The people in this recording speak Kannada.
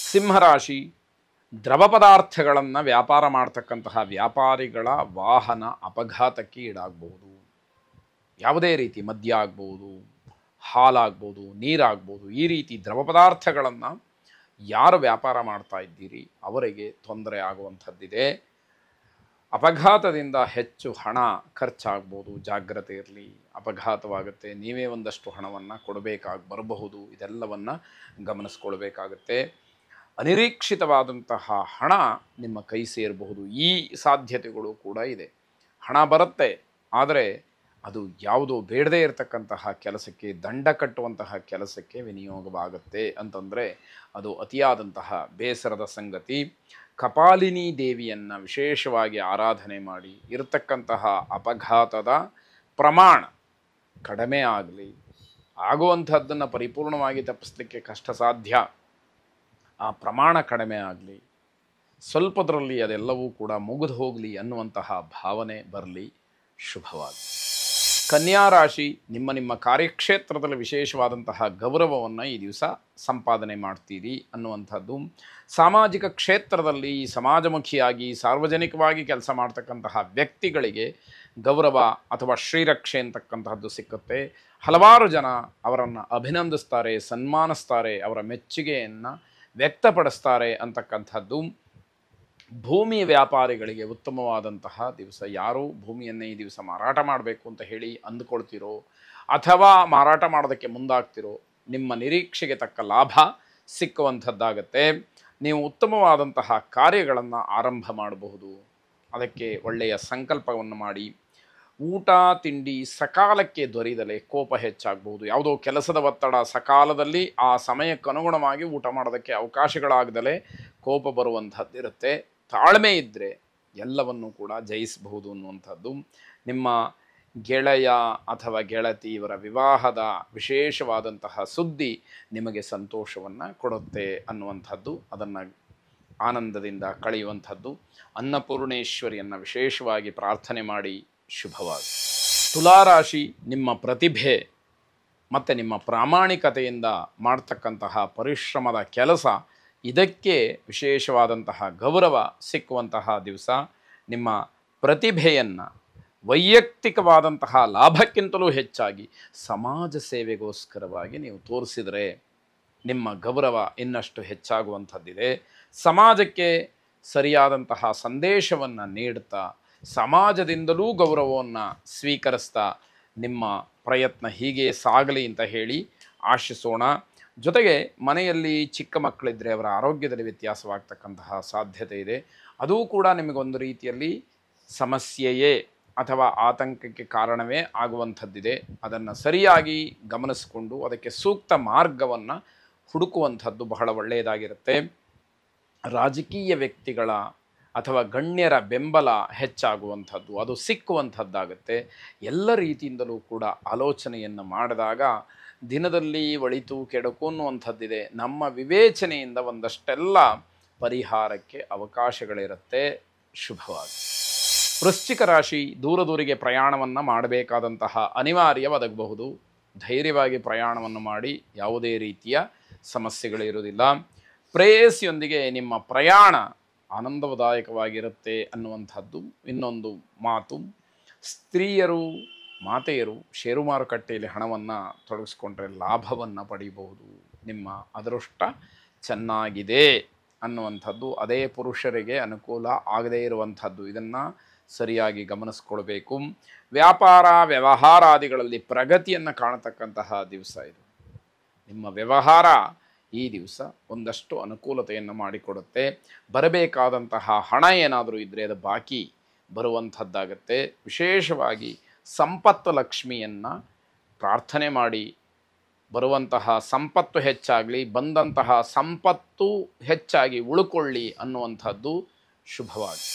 ಸಿಂಹರಾಶಿ ದ್ರವ ಪದಾರ್ಥಗಳನ್ನು ವ್ಯಾಪಾರ ಮಾಡ್ತಕ್ಕಂತಹ ವ್ಯಾಪಾರಿಗಳ ವಾಹನ ಅಪಘಾತಕ್ಕೆ ಈಡಾಗಬಹುದು. ಯಾವುದೇ ರೀತಿ ಮದ್ಯ ಆಗ್ಬೋದು, ಹಾಲಾಗ್ಬೋದು, ನೀರಾಗ್ಬೋದು, ಈ ರೀತಿ ದ್ರವ ಪದಾರ್ಥಗಳನ್ನು ಯಾರು ವ್ಯಾಪಾರ ಮಾಡ್ತಾ ಇದ್ದೀರಿ ಅವರಿಗೆ ತೊಂದರೆ ಆಗುವಂಥದ್ದಿದೆ. ಅಪಘಾತದಿಂದ ಹೆಚ್ಚು ಹಣ ಖರ್ಚಾಗ್ಬೋದು, ಜಾಗ್ರತೆ ಇರಲಿ. ಅಪಘಾತವಾಗುತ್ತೆ, ನೀವೇ ಒಂದಷ್ಟು ಹಣವನ್ನು ಕೊಡಬೇಕಾಗಿ ಬರಬಹುದು. ಇದೆಲ್ಲವನ್ನು ಗಮನಿಸ್ಕೊಳ್ಬೇಕಾಗತ್ತೆ. ಅನಿರೀಕ್ಷಿತವಾದಂತಹ ಹಣ ನಿಮ್ಮ ಕೈ ಸೇರಬಹುದು. ಈ ಸಾಧ್ಯತೆಗಳು ಕೂಡ ಇದೆ. ಹಣ ಬರುತ್ತೆ, ಆದರೆ ಅದು ಯಾವುದೋ ಬೇಡದೇ ಇರತಕ್ಕಂತಹ ಕೆಲಸಕ್ಕೆ, ದಂಡ ಕಟ್ಟುವಂತಹ ಕೆಲಸಕ್ಕೆ ವಿನಿಯೋಗವಾಗುತ್ತೆ ಅಂತಂದರೆ ಅದು ಅತಿಯಾದಂತಹ ಬೇಸರದ ಸಂಗತಿ. ಕಪಾಲಿನಿ ದೇವಿಯನ್ನು ವಿಶೇಷವಾಗಿ ಆರಾಧನೆ ಮಾಡಿ ಇರತಕ್ಕಂತಹ ಅಪಘಾತದ ಪ್ರಮಾಣ ಕಡಿಮೆ ಆಗಲಿ. ಆಗುವಂಥದ್ದನ್ನು ಪರಿಪೂರ್ಣವಾಗಿ ತಪ್ಪಿಸಲಿಕ್ಕೆ ಕಷ್ಟ ಸಾಧ್ಯ. ಆ ಪ್ರಮಾಣ ಕಡಿಮೆ ಆಗಲಿ, ಸ್ವಲ್ಪದರಲ್ಲಿ ಅದೆಲ್ಲವೂ ಕೂಡ ಮುಗಿದು ಹೋಗಲಿ ಅನ್ನುವಂತಹ ಭಾವನೆ ಬರಲಿ. ಶುಭವಾಗಿ. ಕನ್ಯಾ ರಾಶಿ, ನಿಮ್ಮ ಕಾರ್ಯಕ್ಷೇತ್ರದಲ್ಲಿ ವಿಶೇಷವಾದಂತಹ ಗೌರವವನ್ನು ಈ ದಿವಸ ಸಂಪಾದನೆ ಮಾಡ್ತೀರಿ ಅನ್ನುವಂಥದ್ದು. ಸಾಮಾಜಿಕ ಕ್ಷೇತ್ರದಲ್ಲಿ ಸಮಾಜಮುಖಿಯಾಗಿ ಸಾರ್ವಜನಿಕವಾಗಿ ಕೆಲಸ ಮಾಡ್ತಕ್ಕಂತಹ ವ್ಯಕ್ತಿಗಳಿಗೆ ಗೌರವ ಅಥವಾ ಶ್ರೀರಕ್ಷೆ ಅಂತಕ್ಕಂತಹದ್ದು ಸಿಕ್ಕುತ್ತೆ. ಹಲವಾರು ಜನ ಅವರನ್ನು ಅಭಿನಂದಿಸ್ತಾರೆ, ಸನ್ಮಾನಿಸ್ತಾರೆ, ಅವರ ಮೆಚ್ಚುಗೆಯನ್ನು ವ್ಯಕ್ತಪಡಿಸ್ತಾರೆ ಅಂತಕ್ಕಂಥದ್ದು. ಭೂಮಿ ವ್ಯಾಪಾರಿಗಳಿಗೆ ಉತ್ತಮವಾದಂತಹ ದಿವಸ. ಯಾರು ಭೂಮಿಯನ್ನೇ ಈ ದಿವಸ ಮಾರಾಟ ಮಾಡಬೇಕು ಅಂತ ಹೇಳಿ ಅಂದುಕೊಳ್ತಿರೋ ಅಥವಾ ಮಾರಾಟ ಮಾಡೋದಕ್ಕೆ ಮುಂದಾಗ್ತಿರೋ, ನಿಮ್ಮ ನಿರೀಕ್ಷೆಗೆ ತಕ್ಕ ಲಾಭ ಸಿಕ್ಕುವಂಥದ್ದಾಗತ್ತೆ. ನೀವು ಉತ್ತಮವಾದಂತಹ ಕಾರ್ಯಗಳನ್ನು ಆರಂಭ ಮಾಡಬಹುದು. ಅದಕ್ಕೆ ಒಳ್ಳೆಯ ಸಂಕಲ್ಪವನ್ನು ಮಾಡಿ. ಊಟ ತಿಂಡಿ ಸಕಾಲಕ್ಕೆ ದೊರೆಯದಲೇ ಕೋಪ ಹೆಚ್ಚಾಗಬಹುದು. ಯಾವುದೋ ಕೆಲಸದ ಒತ್ತಡ, ಸಕಾಲದಲ್ಲಿ ಆ ಸಮಯಕ್ಕನುಗುಣವಾಗಿ ಊಟ ಮಾಡೋದಕ್ಕೆ ಅವಕಾಶಗಳಾಗದಲೇ ಕೋಪ ಬರುವಂಥದ್ದಿರುತ್ತೆ. ತಾಳ್ಮೆ ಇದ್ದರೆ ಎಲ್ಲವನ್ನೂ ಕೂಡ ಜಯಿಸಬಹುದು ಅನ್ನುವಂಥದ್ದು. ನಿಮ್ಮ ಗೆಳೆಯ ಅಥವಾ ಗೆಳತಿ ಇವರ ವಿವಾಹದ ವಿಶೇಷವಾದಂತಹ ಸುದ್ದಿ ನಿಮಗೆ ಸಂತೋಷವನ್ನು ಕೊಡುತ್ತೆ ಅನ್ನುವಂಥದ್ದು. ಅದನ್ನು ಆನಂದದಿಂದ ಕಳೆಯುವಂಥದ್ದು. ಅನ್ನಪೂರ್ಣೇಶ್ವರಿಯನ್ನು ವಿಶೇಷವಾಗಿ ಪ್ರಾರ್ಥನೆ ಮಾಡಿ. ಶುಭವಾಗಿ. ತುಲಾರಾಶಿ, ನಿಮ್ಮ ಪ್ರತಿಭೆ ಮತ್ತು ನಿಮ್ಮ ಪ್ರಾಮಾಣಿಕತೆಯಿಂದ ಮಾಡ್ತಕ್ಕಂತಹ ಪರಿಶ್ರಮದ ಕೆಲಸ, ಇದಕ್ಕೆ ವಿಶೇಷವಾದಂತಹ ಗೌರವ ಸಿಕ್ಕುವಂತಹ ದಿವಸ. ನಿಮ್ಮ ಪ್ರತಿಭೆಯನ್ನು ವೈಯಕ್ತಿಕವಾದಂತಹ ಲಾಭಕ್ಕಿಂತಲೂ ಹೆಚ್ಚಾಗಿ ಸಮಾಜ ಸೇವೆಗೋಸ್ಕರವಾಗಿ ನೀವು ತೋರಿಸಿದರೆ ನಿಮ್ಮ ಗೌರವ ಇನ್ನಷ್ಟು ಹೆಚ್ಚಾಗುವಂಥದ್ದಿದೆ. ಸಮಾಜಕ್ಕೆ ಸರಿಯಾದಂತಹ ಸಂದೇಶವನ್ನು ನೀಡುತ್ತಾ, ಸಮಾಜದಿಂದಲೂ ಗೌರವವನ್ನು ಸ್ವೀಕರಿಸ್ತಾ ನಿಮ್ಮ ಪ್ರಯತ್ನ ಹೀಗೆ ಸಾಗಲಿ ಅಂತ ಹೇಳಿ ಆಶಿಸೋಣ. ಜೊತೆಗೆ ಮನೆಯಲ್ಲಿ ಚಿಕ್ಕ ಮಕ್ಕಳಿದ್ದರೆ ಅವರ ಆರೋಗ್ಯದಲ್ಲಿ ವ್ಯತ್ಯಾಸವಾಗ್ತಕ್ಕಂತಹ ಸಾಧ್ಯತೆ ಇದೆ. ಅದೂ ಕೂಡ ನಿಮಗೊಂದು ರೀತಿಯಲ್ಲಿ ಸಮಸ್ಯೆಯೇ ಅಥವಾ ಆತಂಕಕ್ಕೆ ಕಾರಣವೇ ಆಗುವಂಥದ್ದಿದೆ. ಅದನ್ನು ಸರಿಯಾಗಿ ಗಮನಿಸಿಕೊಂಡು ಅದಕ್ಕೆ ಸೂಕ್ತ ಮಾರ್ಗವನ್ನು ಹುಡುಕುವಂಥದ್ದು ಬಹಳ ಒಳ್ಳೆಯದಾಗಿರುತ್ತೆ. ರಾಜಕೀಯ ವ್ಯಕ್ತಿಗಳ ಅಥವಾ ಗಣ್ಯರ ಬೆಂಬಲ ಹೆಚ್ಚಾಗುವಂಥದ್ದು, ಅದು ಸಿಕ್ಕುವಂಥದ್ದಾಗುತ್ತೆ. ಎಲ್ಲ ರೀತಿಯಿಂದಲೂ ಕೂಡ ಆಲೋಚನೆಯನ್ನು ಮಾಡಿದಾಗ ದಿನದಲ್ಲಿ ಒಳಿತು ಕೆಡುಕು ಅನ್ನುವಂಥದ್ದಿದೆ. ನಮ್ಮ ವಿವೇಚನೆಯಿಂದ ಒಂದಷ್ಟೆಲ್ಲ ಪರಿಹಾರಕ್ಕೆ ಅವಕಾಶಗಳಿರುತ್ತೆ. ಶುಭವಾಗಿ. ವೃಶ್ಚಿಕ ರಾಶಿ, ದೂರದೂರಿಗೆ ಪ್ರಯಾಣವನ್ನು ಮಾಡಬೇಕಾದಂತಹ ಅನಿವಾರ್ಯ ಒದಗಬಹುದು. ಧೈರ್ಯವಾಗಿ ಪ್ರಯಾಣವನ್ನು ಮಾಡಿ, ಯಾವುದೇ ರೀತಿಯ ಸಮಸ್ಯೆಗಳಿರುವುದಿಲ್ಲ. ಪ್ರೇಯಸಿಯೊಂದಿಗೆ ನಿಮ್ಮ ಪ್ರಯಾಣ ಆನಂದದಾಯಕವಾಗಿರುತ್ತೆ ಅನ್ನುವಂಥದ್ದು ಇನ್ನೊಂದು ಮಾತು. ಸ್ತ್ರೀಯರು, ಮಾತೆಯರು ಷೇರು ಮಾರುಕಟ್ಟೆಯಲ್ಲಿ ಹಣವನ್ನು ತೊಡಗಿಸ್ಕೊಂಡ್ರೆ ಲಾಭವನ್ನು ಪಡೀಬಹುದು. ನಿಮ್ಮ ಅದೃಷ್ಟ ಚೆನ್ನಾಗಿದೆ ಅನ್ನುವಂಥದ್ದು. ಅದೇ ಪುರುಷರಿಗೆ ಅನುಕೂಲ ಆಗದೇ ಇರುವಂಥದ್ದು. ಇದನ್ನು ಸರಿಯಾಗಿ ಗಮನಿಸ್ಕೊಳ್ಬೇಕು. ವ್ಯಾಪಾರ ವ್ಯವಹಾರಾದಿಗಳಲ್ಲಿ ಪ್ರಗತಿಯನ್ನು ಕಾಣತಕ್ಕಂತಹ ದಿವಸ ಇದು. ನಿಮ್ಮ ವ್ಯವಹಾರ ಈ ದಿವಸ ಒಂದಷ್ಟು ಅನುಕೂಲತೆಯನ್ನು ಮಾಡಿಕೊಡುತ್ತೆ. ಬರಬೇಕಾದಂತಹ ಹಣ ಏನಾದರೂ ಇದ್ದರೆ ಅದು ಬಾಕಿ ಬರುವಂಥದ್ದಾಗತ್ತೆ. ವಿಶೇಷವಾಗಿ ಸಂಪತ್ತು ಲಕ್ಷ್ಮಿಯನ್ನು ಪ್ರಾರ್ಥನೆ ಮಾಡಿ. ಬರುವಂತಹ ಸಂಪತ್ತು ಹೆಚ್ಚಾಗಲಿ, ಬಂದಂತಹ ಸಂಪತ್ತು ಹೆಚ್ಚಾಗಿ ಉಳ್ಕೊಳ್ಳಿ ಅನ್ನುವಂಥದ್ದು. ಶುಭವಾಗಿ.